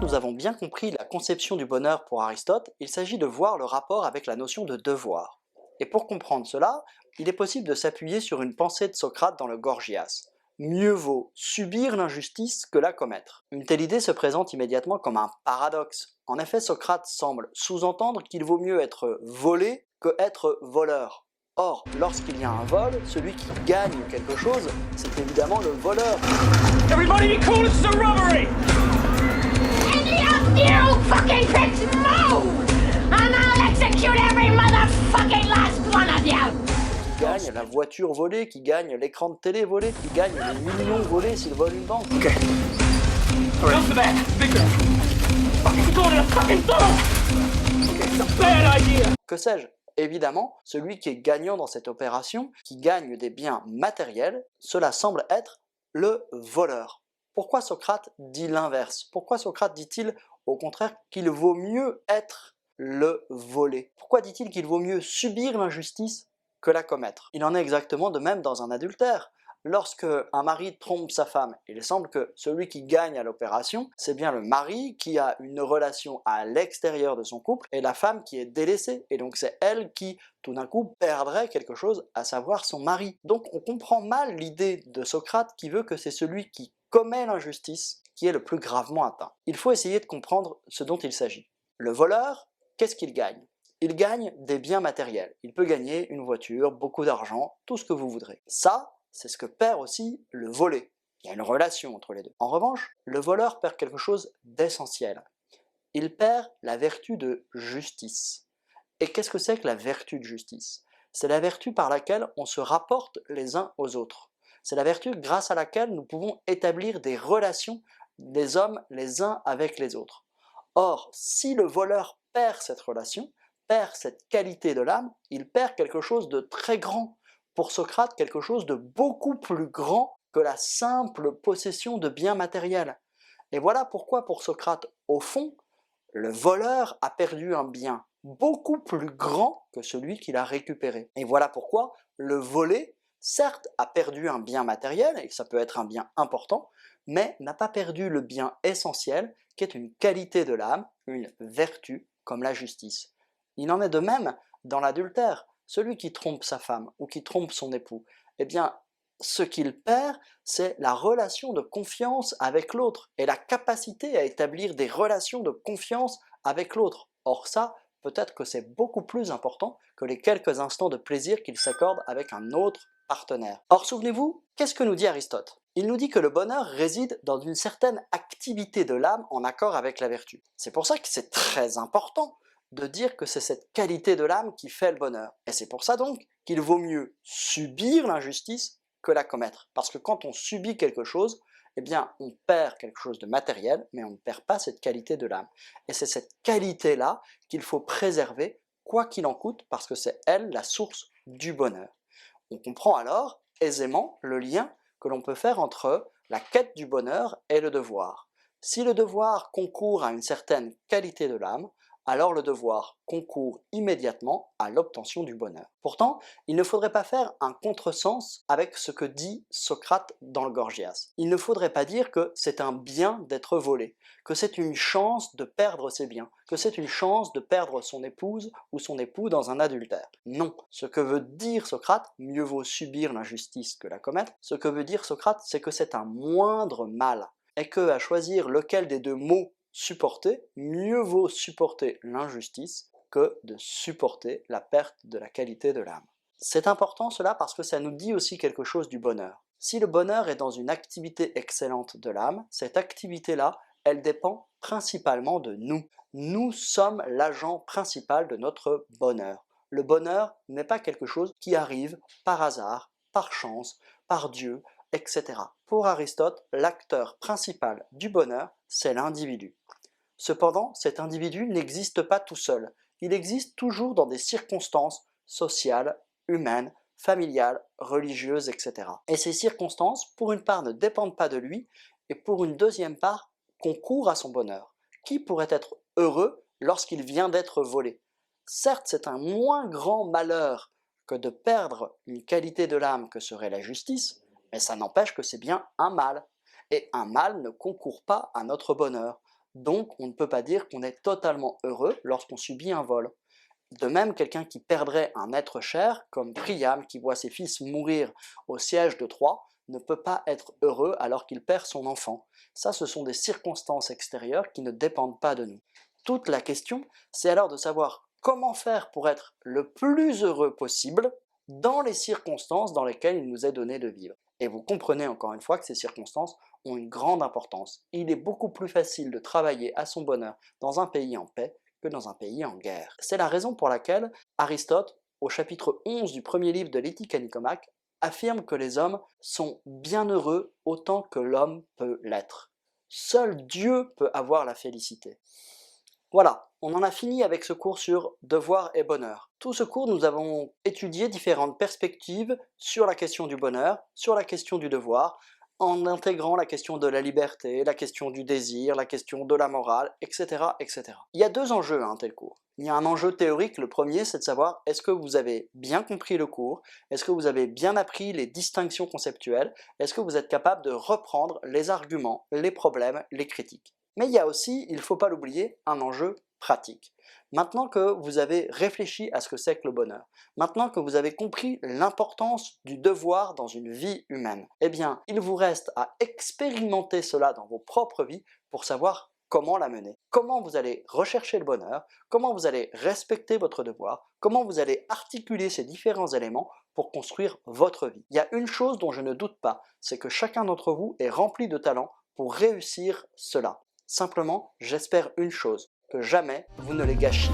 que nous avons bien compris la conception du bonheur pour Aristote, il s'agit de voir le rapport avec la notion de devoir. Et pour comprendre cela, il est possible de s'appuyer sur une pensée de Socrate dans le Gorgias. Mieux vaut subir l'injustice que la commettre. Une telle idée se présente immédiatement comme un paradoxe. En effet, Socrate semble sous-entendre qu'il vaut mieux être volé que être voleur. Or, lorsqu'il y a un vol, celui qui gagne quelque chose, c'est évidemment le voleur. Everybody be cool, this is a robbery! Any of you fucking pricks move! And I'll execute every motherfucking last one of you! Qui gagne la voiture volée, qui gagne l'écran de télé volé, qui gagne les millions volés s'il vole une banque. Okay. Alright, off the bat, Victor! Fucking go to the fucking tunnel! Okay, it's a bad idea! Que sais-je? Évidemment, celui qui est gagnant dans cette opération, qui gagne des biens matériels, cela semble être le voleur. Pourquoi Socrate dit l'inverse? Pourquoi Socrate dit-il au contraire qu'il vaut mieux être le volé? Pourquoi dit-il qu'il vaut mieux subir l'injustice que la commettre? Il en est exactement de même dans un adultère. Lorsque un mari trompe sa femme, il semble que celui qui gagne à l'opération, c'est bien le mari qui a une relation à l'extérieur de son couple et la femme qui est délaissée. Et donc c'est elle qui, tout d'un coup, perdrait quelque chose, à savoir son mari. Donc on comprend mal l'idée de Socrate qui veut que c'est celui qui commet l'injustice qui est le plus gravement atteint. Il faut essayer de comprendre ce dont il s'agit. Le voleur, qu'est-ce qu'il gagne? Il gagne des biens matériels. Il peut gagner une voiture, beaucoup d'argent, tout ce que vous voudrez. Ça, c'est ce que perd aussi le volé. Il y a une relation entre les deux. En revanche, le voleur perd quelque chose d'essentiel. Il perd la vertu de justice. Et qu'est-ce que c'est que la vertu de justice? C'est la vertu par laquelle on se rapporte les uns aux autres. C'est la vertu grâce à laquelle nous pouvons établir des relations des hommes les uns avec les autres. Or, si le voleur perd cette relation, perd cette qualité de l'âme, il perd quelque chose de très grand. Pour Socrate, quelque chose de beaucoup plus grand que la simple possession de biens matériels. Et voilà pourquoi pour Socrate, au fond, le voleur a perdu un bien beaucoup plus grand que celui qu'il a récupéré. Et voilà pourquoi le volé, certes, a perdu un bien matériel, et ça peut être un bien important, mais n'a pas perdu le bien essentiel, qui est une qualité de l'âme, une vertu, comme la justice. Il en est de même dans l'adultère. Celui qui trompe sa femme ou qui trompe son époux, eh bien, ce qu'il perd, c'est la relation de confiance avec l'autre et la capacité à établir des relations de confiance avec l'autre. Or ça, peut-être que c'est beaucoup plus important que les quelques instants de plaisir qu'il s'accorde avec un autre partenaire. Or, souvenez-vous, qu'est-ce que nous dit Aristote? Il nous dit que le bonheur réside dans une certaine activité de l'âme en accord avec la vertu. C'est pour ça que c'est très important de dire que c'est cette qualité de l'âme qui fait le bonheur. Et c'est pour ça donc qu'il vaut mieux subir l'injustice que la commettre. Parce que quand on subit quelque chose, eh bien on perd quelque chose de matériel, mais on ne perd pas cette qualité de l'âme. Et c'est cette qualité-là qu'il faut préserver, quoi qu'il en coûte, parce que c'est elle la source du bonheur. On comprend alors aisément le lien que l'on peut faire entre la quête du bonheur et le devoir. Si le devoir concourt à une certaine qualité de l'âme, alors le devoir concourt immédiatement à l'obtention du bonheur. Pourtant, il ne faudrait pas faire un contresens avec ce que dit Socrate dans le Gorgias. Il ne faudrait pas dire que c'est un bien d'être volé, que c'est une chance de perdre ses biens, que c'est une chance de perdre son épouse ou son époux dans un adultère. Non, ce que veut dire Socrate, mieux vaut subir l'injustice que la commettre, ce que veut dire Socrate, c'est que c'est un moindre mal, et que à choisir lequel des deux mots supporter, mieux vaut supporter l'injustice que de supporter la perte de la qualité de l'âme. C'est important cela parce que ça nous dit aussi quelque chose du bonheur. Si le bonheur est dans une activité excellente de l'âme, cette activité-là, elle dépend principalement de nous. Nous sommes l'agent principal de notre bonheur. Le bonheur n'est pas quelque chose qui arrive par hasard, par chance, par Dieu, etc. Pour Aristote, l'acteur principal du bonheur, c'est l'individu. Cependant, cet individu n'existe pas tout seul. Il existe toujours dans des circonstances sociales, humaines, familiales, religieuses, etc. Et ces circonstances, pour une part, ne dépendent pas de lui, et pour une deuxième part, concourent à son bonheur. Qui pourrait être heureux lorsqu'il vient d'être volé? Certes, c'est un moins grand malheur que de perdre une qualité de l'âme que serait la justice, mais ça n'empêche que c'est bien un mal. Et un mal ne concourt pas à notre bonheur. Donc on ne peut pas dire qu'on est totalement heureux lorsqu'on subit un vol. De même, quelqu'un qui perdrait un être cher, comme Priam qui voit ses fils mourir au siège de Troie, ne peut pas être heureux alors qu'il perd son enfant. Ça, ce sont des circonstances extérieures qui ne dépendent pas de nous. Toute la question, c'est alors de savoir comment faire pour être le plus heureux possible dans les circonstances dans lesquelles il nous est donné de vivre. Et vous comprenez encore une fois que ces circonstances ont une grande importance. Il est beaucoup plus facile de travailler à son bonheur dans un pays en paix que dans un pays en guerre. C'est la raison pour laquelle Aristote, au chapitre 11 du premier livre de l'Éthique à Nicomaque, affirme que les hommes sont bien heureux autant que l'homme peut l'être. Seul Dieu peut avoir la félicité. Voilà, on en a fini avec ce cours sur devoir et bonheur. Tout ce cours, nous avons étudié différentes perspectives sur la question du bonheur, sur la question du devoir, en intégrant la question de la liberté, la question du désir, la question de la morale, etc. etc. Il y a deux enjeux à un tel cours. Il y a un enjeu théorique, le premier c'est de savoir est-ce que vous avez bien compris le cours, est-ce que vous avez bien appris les distinctions conceptuelles, est-ce que vous êtes capable de reprendre les arguments, les problèmes, les critiques. Mais il y a aussi, il ne faut pas l'oublier, un enjeu pratique. Maintenant que vous avez réfléchi à ce que c'est que le bonheur, maintenant que vous avez compris l'importance du devoir dans une vie humaine, eh bien, il vous reste à expérimenter cela dans vos propres vies pour savoir comment la mener. Comment vous allez rechercher le bonheur, comment vous allez respecter votre devoir, comment vous allez articuler ces différents éléments pour construire votre vie. Il y a une chose dont je ne doute pas, c'est que chacun d'entre vous est rempli de talent pour réussir cela. Simplement, j'espère une chose, que jamais vous ne les gâchiez.